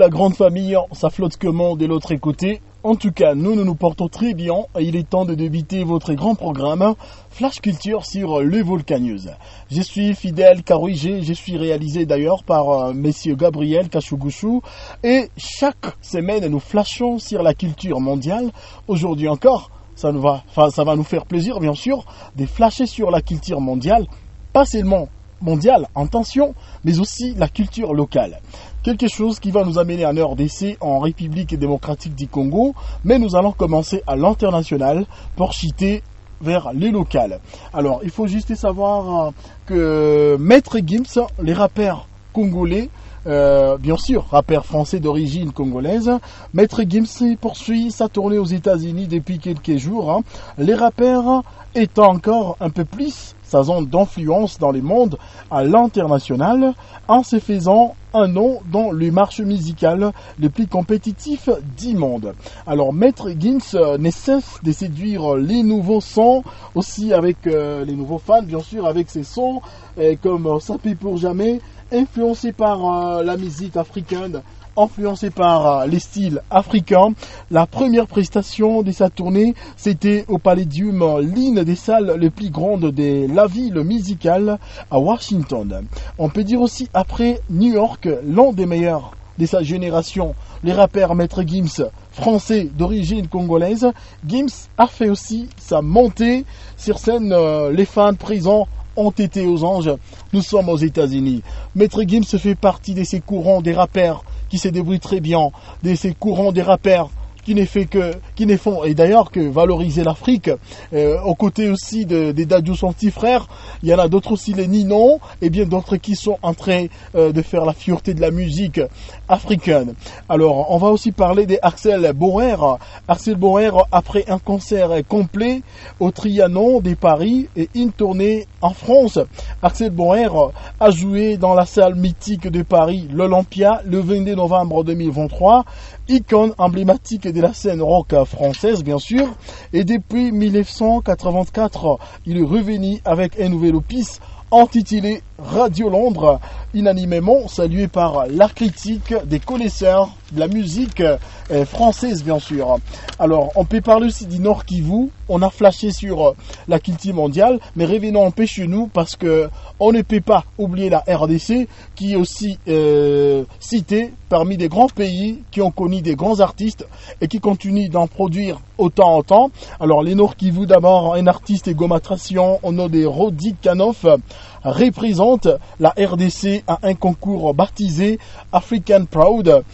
la grande famille, ça flotte comment de l'autre côté? En tout cas, nous portons très bien et il est temps de débuter votre grand programme Flash Culture sur le Volcanews. Je suis Fidèle Karouige, je suis réalisé d'ailleurs par Monsieur Gabriel Kachugushu et chaque semaine nous flashons sur la culture mondiale. Aujourd'hui encore, ça va nous faire plaisir bien sûr de flasher sur la culture mondiale, pas seulement mondiale en tension, mais aussi la culture locale. Quelque chose qui va nous amener en RDC, en République démocratique du Congo, mais nous allons commencer à l'international pour chuter vers les locales. Alors, il faut juste savoir que Maître Gims, les rappeurs congolais, bien sûr, rappeur français d'origine congolaise, Maître Gims poursuit sa tournée aux États-Unis depuis quelques jours. Les rappeurs étant encore un peu plus sa zone d'influence dans le monde à l'international, en se faisant un nom dans le marché musical le plus compétitif du monde. Alors Maître Gims ne cesse de séduire les nouveaux sons, aussi avec les nouveaux fans, bien sûr, avec ses sons comme Ça paie pour jamais, influencé par la musique africaine, influencé par les styles africains. La première prestation de sa tournée, c'était au Palladium, l'une des salles les plus grandes de la ville musicale à Washington. On peut dire aussi après New York, l'un des meilleurs de sa génération, les rappeurs Maître Gims, français d'origine congolaise. Gims a fait aussi sa montée sur scène, les fans présents ont été aux anges. Nous sommes aux États-Unis. Maître Gims fait partie de ces courants des rappeurs qui se débrouillent très bien, de ces courants des rappeurs qui ne font et d'ailleurs que valoriser l'Afrique, aux côtés aussi des Dadju, son petit frère. Il y en a d'autres aussi, les Ninon, et bien d'autres qui sont en train de faire la fierté de la musique africaine. Alors, on va aussi parler d'Axel Bauer. Axel Bauer, après un concert complet au Trianon de Paris et une tournée en France, Axel Bauer a joué dans la salle mythique de Paris, l'Olympia, le 22 novembre 2023, icône emblématique de la scène rock française, bien sûr. Et depuis 1984, il est revenu avec un nouvel opus intitulé Radio Londres, unanimement salué par la critique des connaisseurs de la musique française, bien sûr. Alors, on peut parler aussi du Nord Kivu. On a flashé sur la culture mondiale, mais revenons un peu chez nous parce que on ne peut pas oublier la RDC qui est aussi citée parmi des grands pays qui ont connu des grands artistes et qui continuent d'en produire autant en temps. Alors, les Nord Kivu, d'abord, un artiste et gomatration au nom de Rodi Kanoff représente la RDC à un concours baptisé African Proud.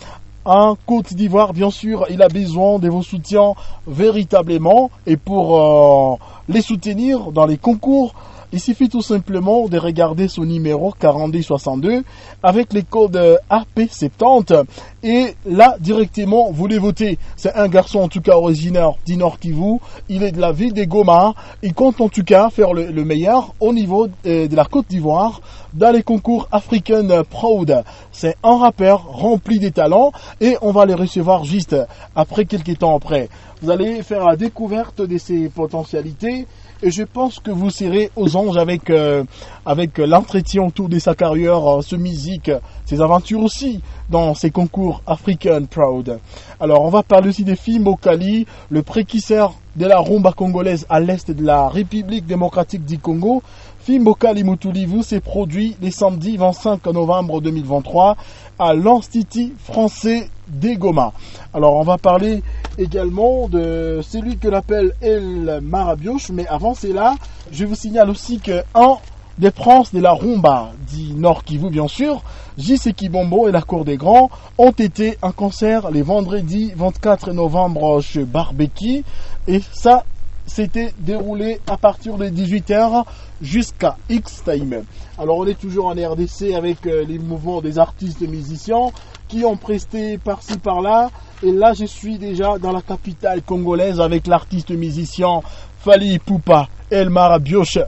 En Côte d'Ivoire, bien sûr, il a besoin de vos soutiens véritablement. Et pour les soutenir dans les concours, il suffit tout simplement de regarder son numéro 4262 avec les codes AP70 et là directement vous les votez. C'est un garçon en tout cas originaire du Nord Kivu, il est de la ville de Goma, il compte en tout cas faire le meilleur au niveau de la Côte d'Ivoire dans les concours African Proud. C'est un rappeur rempli de talents et on va les recevoir juste après quelques temps après. Vous allez faire la découverte de ses potentialités. Et je pense que vous serez aux anges avec l'entretien autour de sa carrière, sa musique, ses aventures aussi dans ces concours African Proud. Alors on va parler aussi des films Okali, le précurseur de la rumba congolaise à l'est de la République démocratique du Congo. Fimbokali Mutulivu s'est produit le samedi 25 novembre 2023 à l'Institut français des Goma. Alors on va parler également de celui que l'on El Marabioche, mais avant cela, je vous signale aussi que un des princes de la rumba du Nord Kivu, bien sûr, J.C. Kibombo et la Cour des Grands, ont été en concert les vendredis 24 novembre chez Barbeki, et ça s'était déroulé à partir de 18h jusqu'à X-Time. Alors on est toujours en RDC avec les mouvements des artistes et musiciens qui ont presté par-ci par-là. Et là je suis déjà dans la capitale congolaise avec l'artiste musicien Fally Ipupa El Marabioche.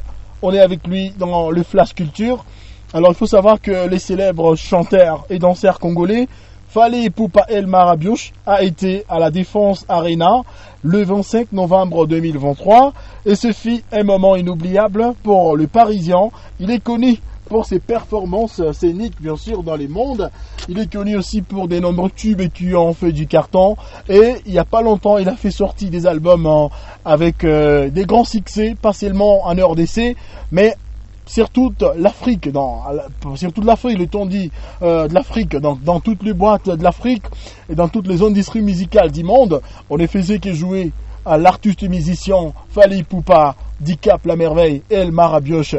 On est avec lui dans le Flash Culture. Alors il faut savoir que les célèbres chanteurs et danseurs congolais Fally Ipupa El Marabioche a été à la Défense Arena le 25 novembre 2023 et ce fut un moment inoubliable pour le Parisien. Il est connu pour ses performances scéniques, bien sûr, dans les mondes. Il est connu aussi pour des nombreux tubes et qui ont fait du carton. Et il n'y a pas longtemps, il a fait sortir des albums avec des grands succès, pas seulement en RDC, mais sur toute l'Afrique, le ton dit de l'Afrique, dans toutes les boîtes de l'Afrique et dans toutes les industries musicales du monde. On ne faisait que jouer à l'artiste musicien Fally Ipupa, Dicap la merveille et El Marabioche.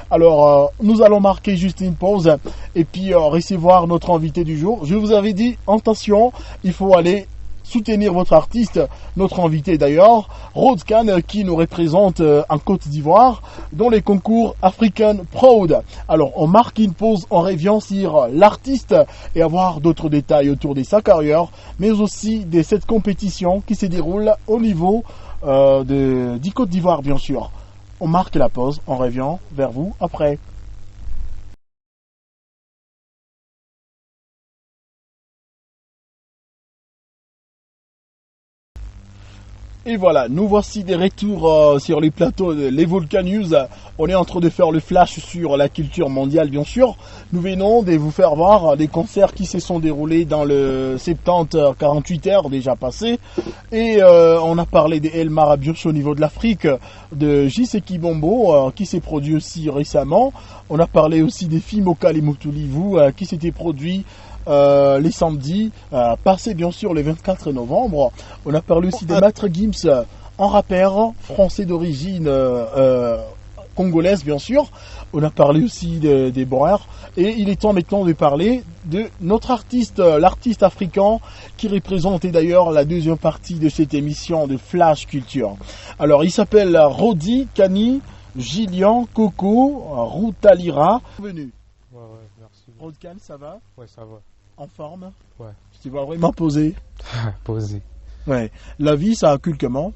Alors nous allons marquer juste une pause et puis recevoir notre invité du jour. Je vous avais dit, attention, il faut aller soutenir votre artiste, notre invité d'ailleurs, Rhodes Khan, qui nous représente en Côte d'Ivoire dans les concours African Proud. Alors on marque une pause en revient sur l'artiste et avoir d'autres détails autour de sa carrière, mais aussi de cette compétition qui se déroule au niveau du Côte d'Ivoire bien sûr. On marque la pause, on revient vers vous après. Et voilà, nous voici des retours sur les plateaux de Les Volcan News. On est en train de faire le flash sur la culture mondiale, bien sûr. Nous venons de vous faire voir des concerts qui se sont déroulés dans le 70-48 heures déjà passé. Et on a parlé des El Marabioche au niveau de l'Afrique, de Jiseki Bombo qui s'est produit aussi récemment. On a parlé aussi des films au Kalimutulivu qui s'étaient produits les samedis, passé bien sûr le 24 novembre. On a parlé aussi de Maître Gims, un rappeur français d'origine congolaise bien sûr. On a parlé aussi des Boers. Et il est temps maintenant de parler de notre artiste, l'artiste africain qui représentait d'ailleurs la deuxième partie de cette émission de Flash Culture. Alors il s'appelle Rodi Kani Gillian Coco Routalira. Bienvenue. Ouais, merci. Rhodes Khan, ça va? Ouais, ça va. En forme? Ouais. Tu vas vraiment poser? Posé. Ouais. La vie, ça accule comment?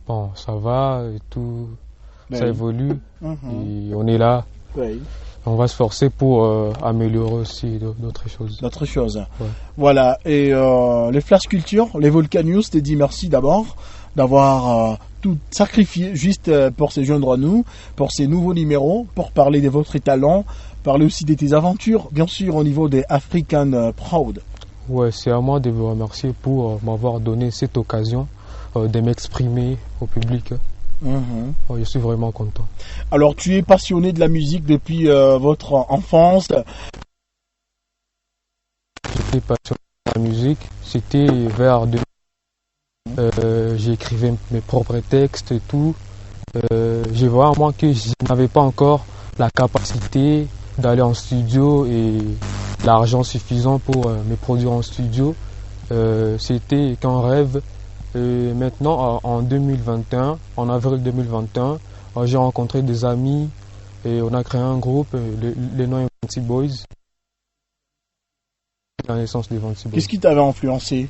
Bon, ça va et tout. Ouais. Ça évolue. Et on est là. Oui. On va se forcer pour améliorer aussi d'autres choses. D'autres choses. Ouais. Voilà. Et les Flash Culture, les Volcan News, te dit merci d'abord d'avoir tout sacrifié juste pour se joindre à nous, pour ces nouveaux numéros, pour parler de votre talent, parler aussi de tes aventures, bien sûr au niveau des African Proud. Ouais, c'est à moi de vous remercier pour m'avoir donné cette occasion de m'exprimer au public. Ouais, je suis vraiment content. Alors tu es passionné de la musique depuis votre enfance. J'étais passionné de la musique. C'était vers j'écrivais mes propres textes et tout. J'ai vraiment que je n'avais pas encore la capacité d'aller en studio et l'argent suffisant pour me produire en studio. C'était qu'un rêve. Et maintenant, en 2021, en avril 2021, j'ai rencontré des amis et on a créé un groupe, les noms Vancy Boys. La naissance des Vancy Boys. Qu'est-ce qui t'avait influencé?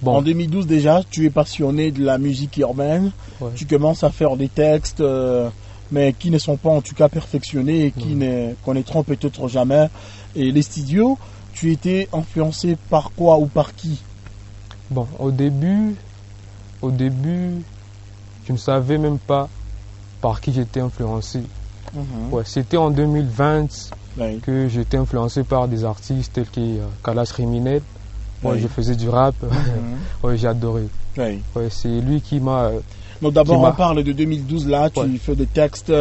Bon. En 2012 déjà, tu es passionné de la musique urbaine. Ouais. Tu commences à faire des textes, mais qui ne sont pas en tout cas perfectionnés et qui ne connaîtront peut-être jamais. Et les studios, tu étais influencé par quoi ou par qui? Bon, au début, je ne savais même pas par qui j'étais influencé. Ouais, c'était en 2020 que j'étais influencé par des artistes tels que Kalash Criminel. Ouais, je faisais du rap. Ouais, j'ai adoré. Ouais, c'est lui qui m'a... Donc d'abord, on parle de 2012, là, tu fais des textes.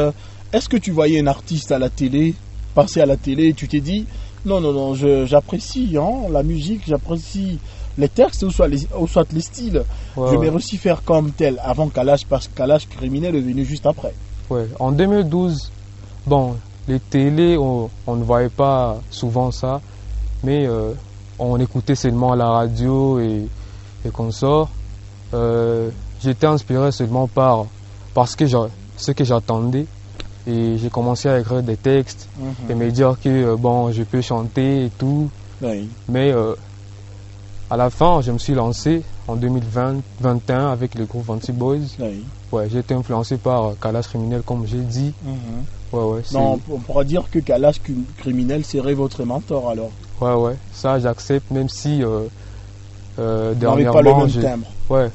Est-ce que tu voyais un artiste à la télé, passer à la télé, et tu t'es dit, non, j'apprécie la musique, j'apprécie les textes ou soit les styles. Je vais aussi faire comme tel avant Kalash, parce que Kalash Criminel est venu juste après. Ouais. En 2012, bon, les télés, on ne voyait pas souvent ça, mais on écoutait seulement la radio et consorts. J'étais inspiré seulement par ce que j'attendais. Et j'ai commencé à écrire des textes et me dire que bon, je peux chanter et tout. Mais à la fin, je me suis lancé en 2021 avec le groupe Vancy Boys. Ouais, j'ai été influencé par Kalash Criminel, comme j'ai dit. Non, on pourra dire que Kalash Criminel serait votre mentor alors. Ouais, ça j'accepte, même si dernièrement,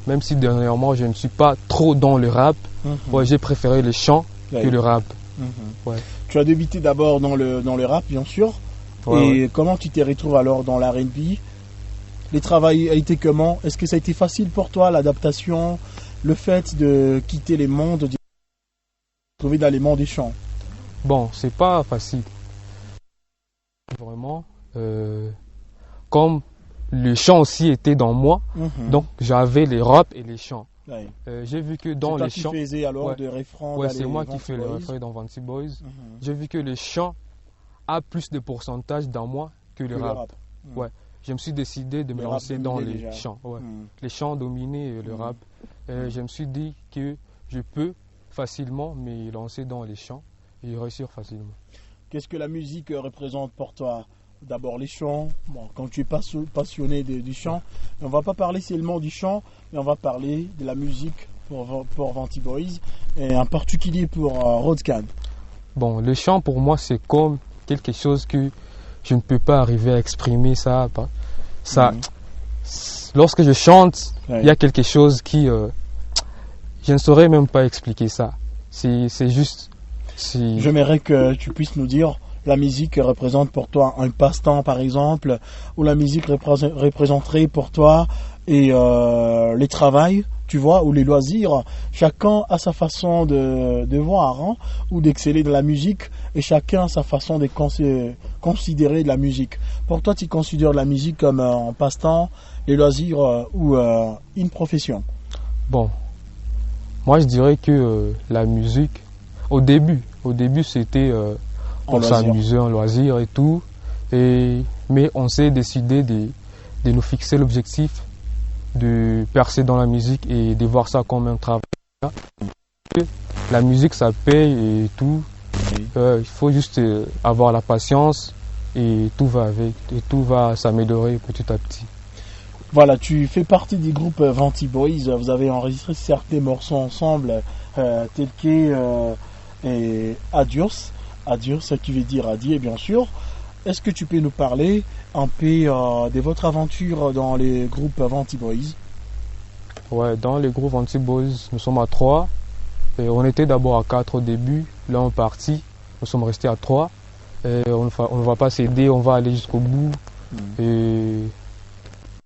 même si dernièrement je ne suis pas trop dans le rap. Ouais, j'ai préféré le chant que le rap. Tu as débuté d'abord dans le rap, bien sûr. Ouais, Et ouais. comment tu t'es retrouvé alors dans l'R&B? Les travails a été comment? Est-ce que ça a été facile pour toi, l'adaptation, le fait de quitter les mondes, de se trouver dans les mondes des chants? Bon, c'est pas facile. Vraiment. Comme le chant aussi était dans moi, Mhm. donc j'avais les rap et les chants. Ouais. J'ai vu que C'est dans toi les qui chants, faisais alors ouais. de refrains Ouais, dans c'est les moi qui Vanty fais le Boys. refrain dans Vanty Boys. Mhm. J'ai vu que le chant a plus de pourcentage dans moi que Que le le rap. rap. Mhm. Ouais. Je me suis décidé de me Le rap lancer dans dominait les déjà. chants. Ouais. Mhm. Les chants dominaient le Mhm. rap. Je me suis dit que je peux facilement me lancer dans les chants et réussir facilement. Qu'est-ce que la musique représente pour toi? D'abord les chants, bon, quand tu es passionné du chant, mais on va pas parler seulement du chant, mais on va parler de la musique pour Vanty Boys, et en particulier pour Roadcan. Bon, le chant pour moi c'est comme quelque chose que je ne peux pas arriver à exprimer ça. Ça, Mhm. lorsque je chante, Ouais. il y a quelque chose qui, je ne saurais même pas expliquer ça. C'est juste, J'aimerais que tu puisses nous dire la musique représente pour toi un passe-temps par exemple, ou la musique représenterait pour toi et les travails, tu vois, ou les loisirs. Chacun a sa façon de voir hein, ou d'exceller de la musique et chacun a sa façon de considérer de la musique. Pour toi, tu considères la musique comme un passe-temps, les loisirs ou une profession? bon. Moi, je dirais que la musique, au début c'était En pour loisir. s'amuser, en loisir et tout. Mais on s'est décidé de nous fixer l'objectif de percer dans la musique et de voir ça comme un travail. La musique, ça paye et tout. Oui. Il faut juste avoir la patience et tout va avec, et tout va s'améliorer petit à petit. Voilà, tu fais partie du groupe Vanty Boys. Vous avez enregistré certains morceaux ensemble, tels que et Adios. Adios, ça qui veut dire adieu, bien sûr. Est-ce que tu peux nous parler un peu de votre aventure dans les groupes Vanty Boys? Ouais, dans les groupes Anti-Boys, nous sommes à 3. Et on était d'abord à 4 au début. Là, on est parti. Nous sommes restés à 3. Et on ne va pas céder, on va aller jusqu'au bout. Et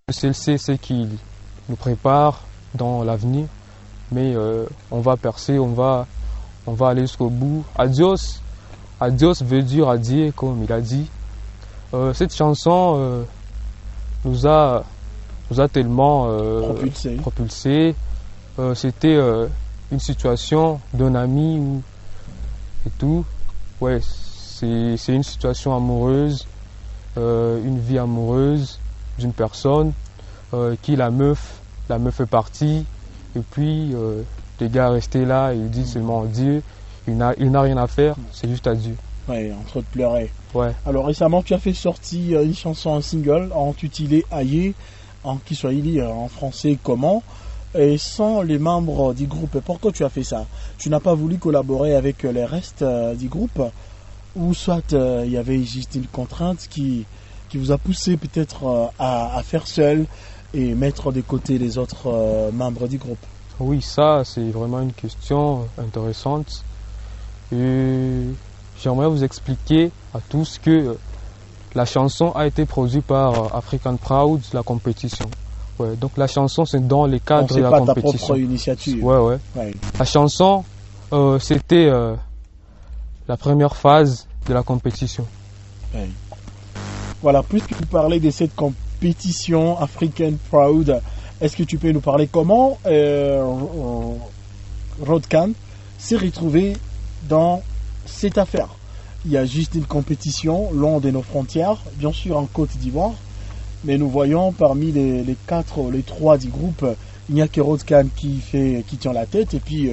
le seul sait ce qui nous prépare dans l'avenir. Mais on va percer, on va aller jusqu'au bout. Adios. Adios veut dire adieu, comme il a dit. Cette chanson nous a tellement propulsé. C'était une situation d'un ami et tout. Ouais, c'est une situation amoureuse, une vie amoureuse d'une personne qui la meuf est partie et puis le gars est resté là et il dit seulement adieu. Il n'a rien à faire, c'est juste adieu. Ouais, en train de pleurer. Ouais. Alors récemment, tu as fait sortir une chanson en single intitulée Aïe, en Kiswahili, en français comment, et sans les membres du groupe. Pourquoi tu as fait ça? Tu n'as pas voulu collaborer avec les restes du groupe, ou soit il y avait juste une contrainte qui vous a poussé peut-être à faire seul et mettre de côté les autres membres du groupe? Oui, ça c'est vraiment une question intéressante. Et j'aimerais vous expliquer à tous que la chanson a été produite par African Proud, la compétition. Ouais, donc la chanson c'est dans les cadres de la compétition. C'est pas ta propre initiative. Ouais. La chanson c'était la première phase de la compétition. Ouais. Voilà, puisque tu parlais de cette compétition African Proud, est-ce que tu peux nous parler comment Roadcan s'est retrouvé dans cette affaire? Il y a juste une compétition loin de nos frontières, bien sûr en Côte d'Ivoire, mais nous voyons parmi les trois du groupe, il n'y a que Roadcan qui tient la tête et puis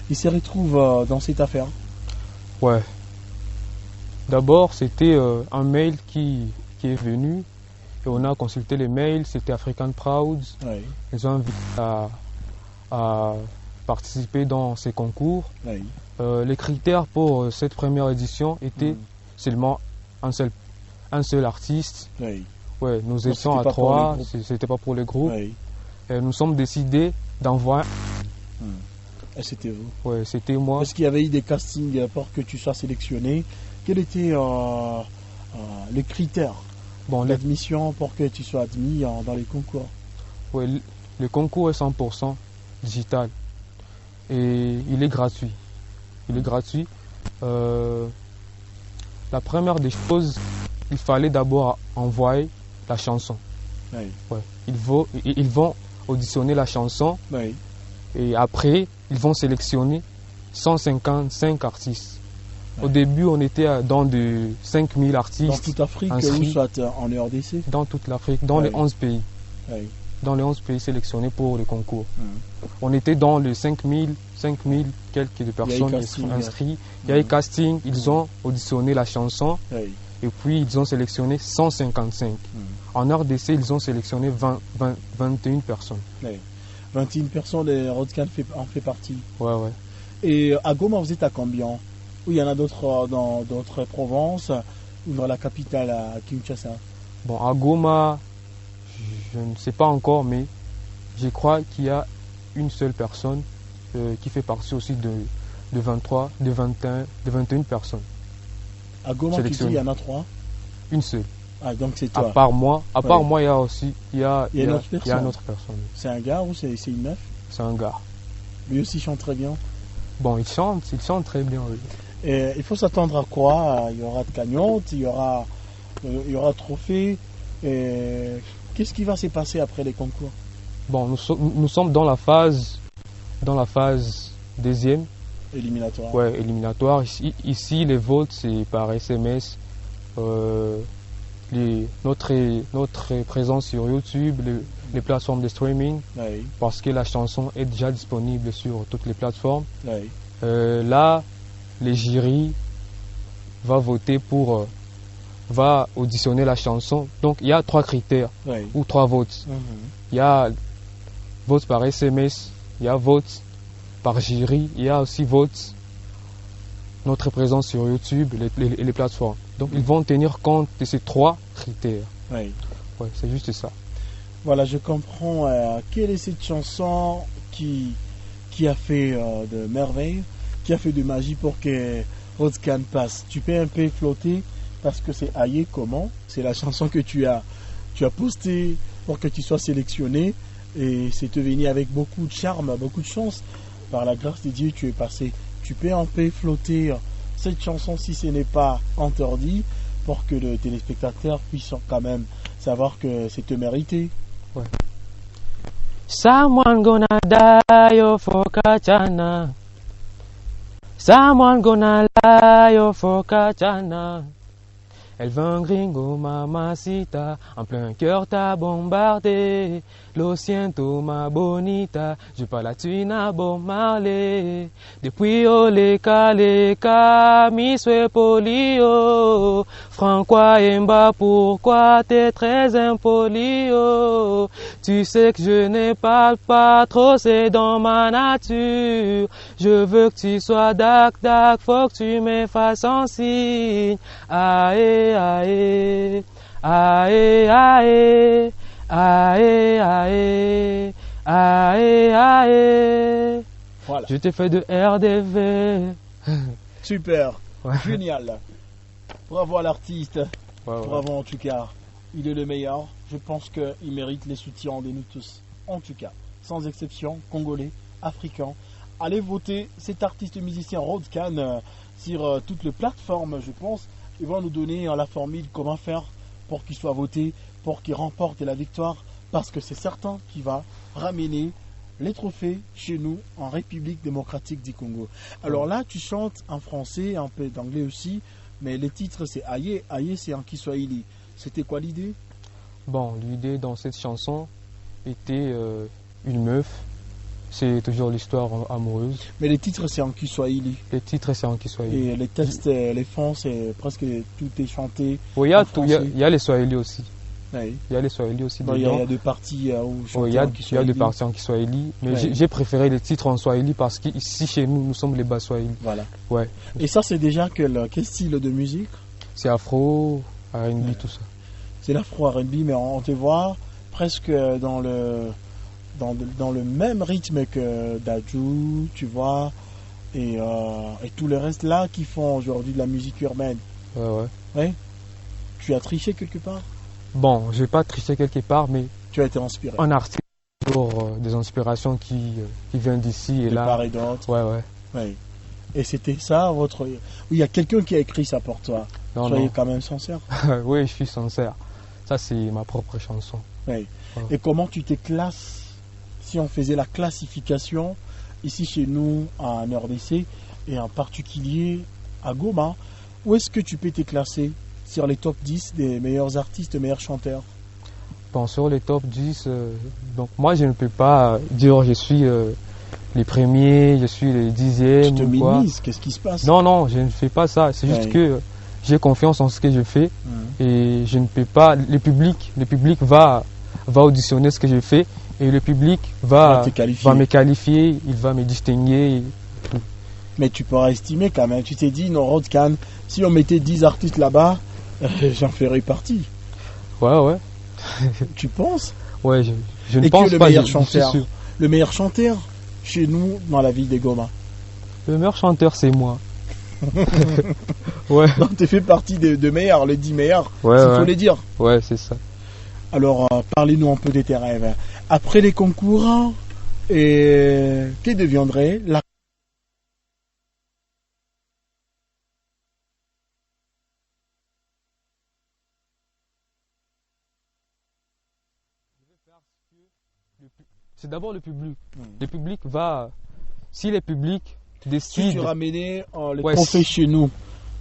il se retrouve dans cette affaire. Ouais. D'abord, c'était un mail qui est venu et on a consulté les mails. C'était African Proud. Oui. Ils ont invité à participer dans ces concours. Oui. Les critères pour cette première édition étaient seulement un seul artiste. Oui. Ouais, nous étions à 3, c'était pas pour les groupes. Oui. Et nous sommes décidés d'envoyer. Et c'était vous. Ouais, c'était moi. Est-ce qu'il y avait eu des castings pour que tu sois sélectionné? Quels étaient les critères Bon, d'admission pour que tu sois admis dans les concours? ouais, le concours est 100% digital et il est gratuit. Il est gratuit. La première des choses, il fallait d'abord envoyer la chanson. Oui. Ouais. Ils vont auditionner la chanson Oui. et après, ils vont sélectionner 155 artistes. Ouais. Au début, on était dans de 5000 artistes. Dans toute l'Afrique ou inscrits soit en RDC? dans toute l'Afrique, dans les 11 pays. Oui. Dans les 11 pays sélectionnés pour le concours. Mhm. On était dans les 5000 quelques de personnes inscrites. Il y a eu casting, ils ont auditionné la chanson Oui. et puis ils ont sélectionné 155. En RDC, ils ont sélectionné 21 personnes. Oui. 21 personnes de Rodscan en fait partie. Ouais, ouais. Et à Goma, vous êtes à combien? Ou il y en a d'autres dans d'autres provinces ou dans la capitale à Kinshasa? Bon, à Goma, je ne sais pas encore, mais je crois qu'il y a une seule personne qui fait partie aussi de 21 personnes. À Goma, tu dis, il y en a 3? Une seule. Ah, donc c'est À toi. part moi, il y a aussi il y a une autre personne. une autre personne. C'est un gars ou c'est une meuf? C'est un gars. Lui aussi chante très bien. Bon, il chante très bien. Oui. Et il faut s'attendre à quoi? Il y aura de gagnantes, il y aura trophée. Et qu'est-ce qui va se passer après les concours? Bon, nous sommes dans la phase deuxième. Éliminatoire. Ouais, éliminatoire. Ici, les votes, c'est par SMS. Notre présence sur YouTube, les plateformes de streaming, Oui. parce que la chanson est déjà disponible sur toutes les plateformes. Oui. Là, les jurys va auditionner la chanson. Donc, il y a 3 critères Oui. ou 3 votes. Mhm. Il y a vote par SMS, il y a vote par jury, il y a aussi vote notre présence sur YouTube et les plateformes. Donc, ils vont tenir compte de ces 3 critères. Oui. Ouais, c'est juste ça. Voilà, je comprends. Quelle est cette chanson qui a fait de merveilles, qui a fait de magie pour que Rodscan passe? Tu peux un peu flotter parce que c'est Aïe comment? C'est la chanson que tu as postée pour que tu sois sélectionné et c'est venu avec beaucoup de charme, beaucoup de chance. Par la grâce de Dieu, tu es passé. Tu peux un peu flotter cette chanson si ce n'est pas interdit pour que le téléspectateur puisse quand même savoir que c'est te mérité. Ouais. Someone gonna die for Kachana. Someone gonna lie for Kachana. Elle veut un gringo, mamacita, en plein cœur t'as bombardé. Lo siento, ma bonita, je pas la thune à Bob Marley. Depuis Oleka, mi sue polio. Francois Emba, pourquoi t'es très impolio? Tu sais que je ne parle pas trop, c'est dans ma nature. Je veux que tu sois dac, faut que tu me fasses un signe. Aïe, aïe, aïe, aïe, aïe, aïe, aïe, aïe. Voilà. Je t'ai fait de RDV. Super, Ouais. génial. Bravo à l'artiste. Ouais. Bravo en tout cas. Il est le meilleur. Je pense qu'il mérite les soutiens de nous tous. En tout cas, sans exception, congolais, africains. Allez voter cet artiste musicien Rodscan sur toutes les plateformes, je pense. Ils vont nous donner la formule comment faire pour qu'il soit voté, pour qu'il remporte la victoire. Parce que c'est certain qu'il va ramener les trophées chez nous en République démocratique du Congo. Alors là, tu chantes en français, un peu d'anglais aussi. Mais les titres, c'est Aïe. Aïe, c'est en Kiswahili. C'était quoi l'idée? Bon, l'idée dans cette chanson était une meuf. C'est toujours l'histoire amoureuse. Mais les titres, c'est en Kiswahili. Les titres, c'est en Kiswahili. Et les textes, les fonds, c'est presque tout est chanté. Oui, il y a les Swahili aussi. Oui. Il y a les Swahili aussi Bon, il y dedans. a deux parties où Oui, il y a deux parties en Kiswahili. Mais Ouais. j'ai préféré les titres en Swahili parce qu'ici, chez nous, nous sommes les bas Swahili. Voilà. Ouais. Et ça, c'est déjà quel style de musique? C'est afro, R&B, tout ça. C'est l'afro R&B, mais on te voit presque dans dans le même rythme que Dadju, tu vois, et tout le reste là qui font aujourd'hui de la musique urbaine. Ouais. Ouais. Tu as triché quelque part? Bon, j'ai pas triché quelque part, mais Tu as été inspiré un artiste pour des inspirations qui viennent d'ici et de là. part et d'autre. Ouais. Ouais. Et c'était ça votre. Oui, il y a quelqu'un qui a écrit ça pour toi. Non, Soyez non. quand même sincère. Oui, je suis sincère. Ça, c'est ma propre chanson. Ouais. Ouais. Et comment tu te classes si on faisait la classification ici chez nous en RDC et en particulier à Goma? Où est-ce que tu peux te classer sur les top 10 des meilleurs artistes, meilleurs chanteurs? Bon, sur les top 10, donc moi, je ne peux pas dire je suis les premiers, je suis les dixièmes. Tu te ou quoi. minimises, qu'est-ce qui se passe? Non, je ne fais pas ça. C'est juste Ouais. que j'ai confiance en ce que je fais Mhm. et je ne peux pas. Le public va auditionner ce que je fais et le public Va te qualifier. va me qualifier, il va me distinguer. Mais tu pourras estimer quand même. Tu t'es dit, non, Rodcan, si on mettait 10 artistes là-bas, j'en ferais partie. Ouais. Tu penses? Ouais, je ne Et pense qui est le pas. meilleur je suis chanteur? sûr. Le meilleur chanteur chez nous, dans la ville de Goma. Le meilleur chanteur, c'est moi. Ouais, Donc tu fais partie des meilleurs, les 10 meilleurs, Ouais, s'il ouais. faut les dire. ouais, c'est ça. Alors, parlez-nous un peu de tes rêves. Après les concours, et que deviendrait la... C'est d'abord le public. Mhm. Le public va. Si le public Si décide. tu ramenais les Ouais, trophées chez nous,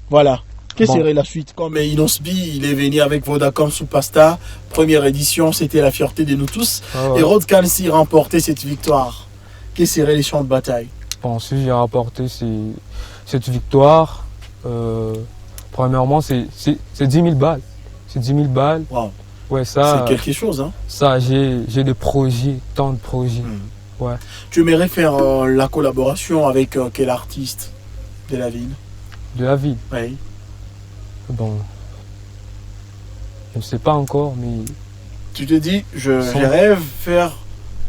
voilà. Quelle Bon. serait la suite? Comme Inosbi, il est venu avec Vodacom sous Pasta. Première édition, c'était la fierté de nous tous. Ah ouais. Et Rodcan s'y remportait cette victoire. Quels seraient les champs de bataille? Bon, si j'ai rapporté cette victoire, premièrement, c'est 10 000 balles. C'est 10 000 balles. Wow. Ouais, ça, C'est quelque chose, hein? ça j'ai des projets, tant de projets. Ouais. Tu aimerais faire la collaboration avec quel artiste de la ville? De la ville. Oui. Bon, je ne sais pas encore, mais Tu te dis, je Sans- rêve faire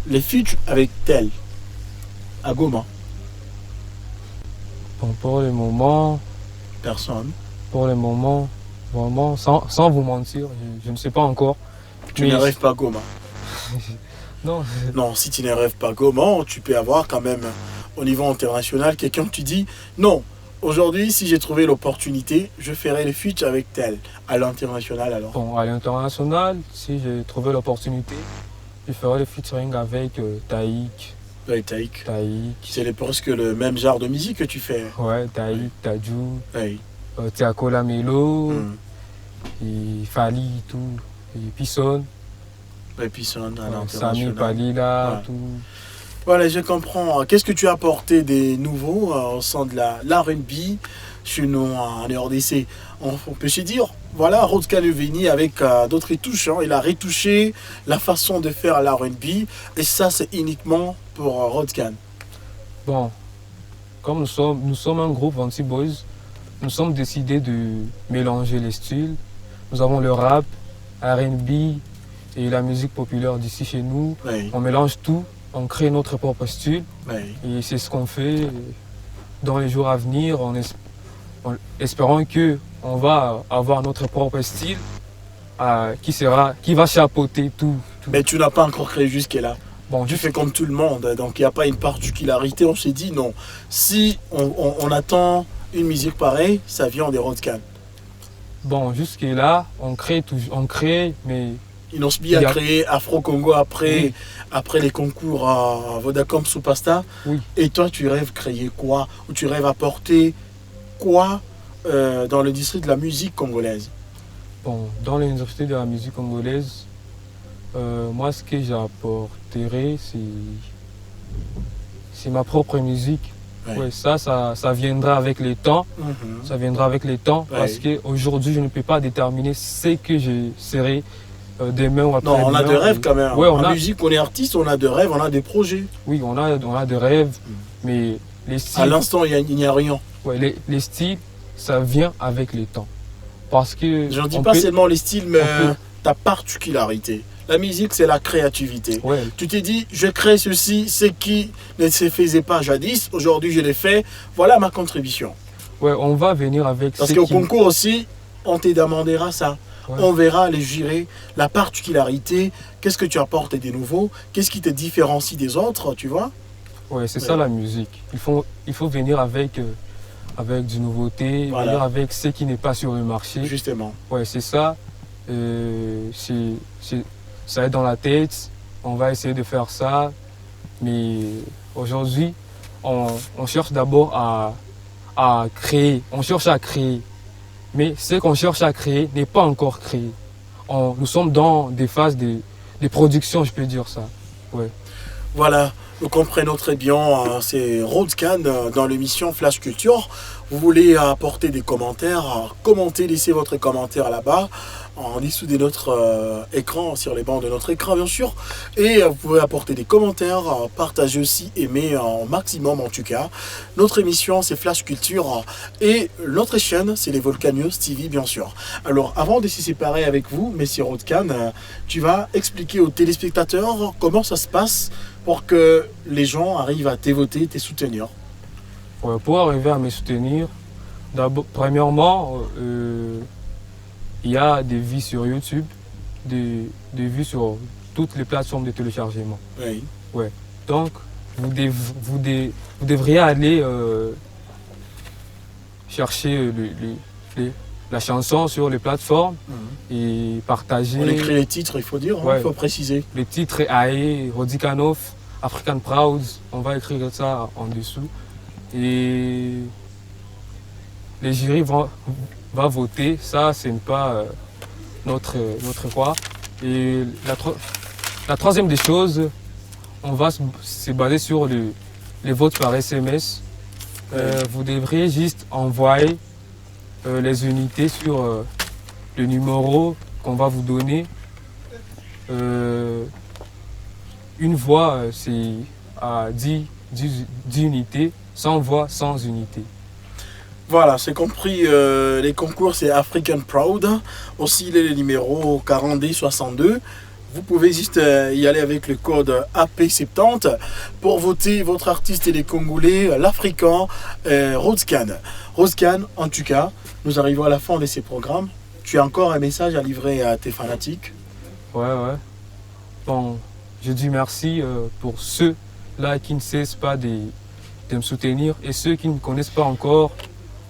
les feats avec tel à Goma. bon, pour le moment, Personne. vraiment, sans vous mentir, je ne sais pas encore. Tu Mais- ne rêves pas Goma. Non, Non, si tu ne rêves pas Goma, tu peux avoir quand même au niveau international quelqu'un qui dit non. Aujourd'hui, si j'ai trouvé l'opportunité, je ferai les feats avec tel à l'international alors. bon, à l'international, si j'ai trouvé l'opportunité, je ferai le featuring avec Taïk. Oui, Taïk. C'est presque le même genre de musique que tu fais. Ouais, Taïk, Tadju, Oui. Tiako Lamelo, Mm. et Fali, tout, et Pisson, Et puis ça, à Sami l'international. Palila, Ouais. tout. Voilà, je comprends. Qu'est-ce que tu as apporté des nouveaux au sein de l'R&B chez nous en RDC? On peut se dire, voilà, Rodcan est venu avec d'autres touches. Hein. Il a retouché la façon de faire l'R&B et ça, c'est uniquement pour Rodcan. Bon, comme nous sommes un groupe Vanti Boys, nous sommes décidés de mélanger les styles. Nous avons le rap, R&B et la musique populaire d'ici chez nous. Oui, On mélange tout, on crée notre propre style oui. et c'est ce qu'on fait dans les jours à venir. Espérons que on va avoir notre propre style qui va chapeauter tout. Mais tu n'as pas encore créé jusque-là. Bon, Tu fais comme tout le monde, donc il n'y a pas une particularité. On s'est dit non. Si on attend une musique pareille, ça vient des Rodcan. bon, jusque-là, on crée, mais Inosbi a Il y a- créé Afro-Congo après, Oui. après les concours à Vodacom Superstar. Oui. Et toi, tu rêves créer quoi? Ou tu rêves apporter quoi dans l'industrie de la musique congolaise? bon, dans l'industrie de la musique congolaise, moi, ce que j'apporterai, c'est ma propre musique. Ouais. Ouais, ça viendra avec le temps. Mhm. Ça viendra avec le temps Ouais. parce qu'aujourd'hui, je ne peux pas déterminer ce que je serai demain ou Non, après-demain. on a des rêves quand même. Ouais, on en a- musique, on est artiste, on a des rêves, on a des projets. Oui, on a des rêves, mais les À styles, l'instant, il n'y a rien. ouais, les styles, ça vient avec le temps. Parce que Je ne dis on pas peut- seulement les styles, mais on peut- ta particularité. La musique, c'est la créativité. Ouais, Tu t'es dit, je crée ceci, ce qui ne se faisait pas jadis. Aujourd'hui, je l'ai fait. Voilà ma contribution. ouais, on va venir avec Parce ce qu'au qui... concours aussi, on te demandera ça. Ouais. On verra les jurés, la particularité, qu'est-ce que tu apportes de nouveau, qu'est-ce qui te différencie des autres, tu vois. Ouais, c'est Ouais. ça la musique. Il faut venir avec du nouveauté, Voilà. venir avec ce qui n'est pas sur le marché. Justement. Ouais, c'est ça. Ça est dans la tête. On va essayer de faire ça. Mais aujourd'hui, on cherche d'abord à créer. On cherche à créer. Mais ce qu'on cherche à créer n'est pas encore créé. Nous sommes dans des phases de production, je peux dire ça. Ouais. Voilà, nous comprenons très bien, c'est Roadcan dans l'émission Flash Culture. Vous voulez apporter des commentaires, commentez, laissez votre commentaire là-bas, en dessous de notre écran, sur les bancs de notre écran bien sûr. Et vous pouvez apporter des commentaires, partager aussi, aimer un maximum en tout cas. Notre émission c'est Flash Culture et notre chaîne c'est les Volcanios TV bien sûr. Alors avant de se séparer avec vous, Monsieur Roadcan, tu vas expliquer aux téléspectateurs comment ça se passe pour que les gens arrivent à te voter, te soutenir. Ouais, pour arriver à me soutenir, premièrement, il y a des vues sur YouTube, des vues sur toutes les plateformes de téléchargement. Oui. Ouais. Donc, vous devriez aller chercher la chanson sur les plateformes et partager. On écrit les titres, il faut dire, il Ouais. faut préciser. Les titres AE, Rodikanov, African Proud, on va écrire ça en dessous. Et les jurys vont voter, ça ce n'est pas notre quoi. Et la troisième des choses, on va se baser sur les votes par SMS. Vous devriez juste envoyer les unités sur le numéro qu'on va vous donner. Une voix, c'est à 10 unités, 100 voix, 100 unités. Voilà, c'est compris, les concours c'est African Proud, aussi les numéros 40D62. Vous pouvez juste y aller avec le code AP70 pour voter votre artiste et les Congolais, l'Africain, Roadcan. Roadcan, en tout cas, nous arrivons à la fin de ces programmes. Tu as encore un message à livrer à tes fanatiques? Ouais. Bon, je dis merci pour ceux-là qui ne cessent pas de me soutenir et ceux qui ne me connaissent pas encore.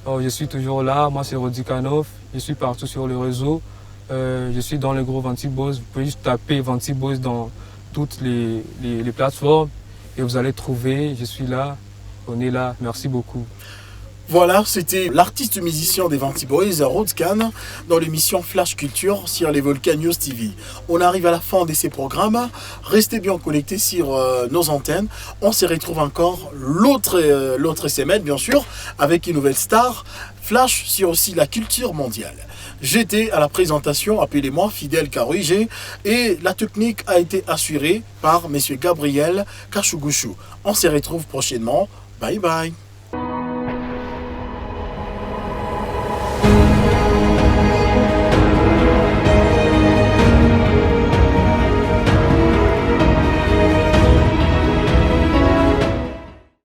Je suis toujours là, moi c'est Rodikanov, je suis partout sur le réseau. Je suis dans le groupe Vantiboss. Vous pouvez juste taper Vantiboss dans toutes les plateformes et vous allez trouver. Je suis là, on est là. Merci beaucoup. Voilà, c'était l'artiste musicien des Vantiboys, Roadcan, dans l'émission Flash Culture sur les Volcanios TV. On arrive à la fin de ces programmes. Restez bien connectés sur nos antennes. On se retrouve encore l'autre semaine, bien sûr, avec une nouvelle star. Flash sur aussi la culture mondiale. J'étais à la présentation, appelez-moi Fidel Karouige, et la technique a été assurée par M. Gabriel Kachugushu. On se retrouve prochainement. Bye bye.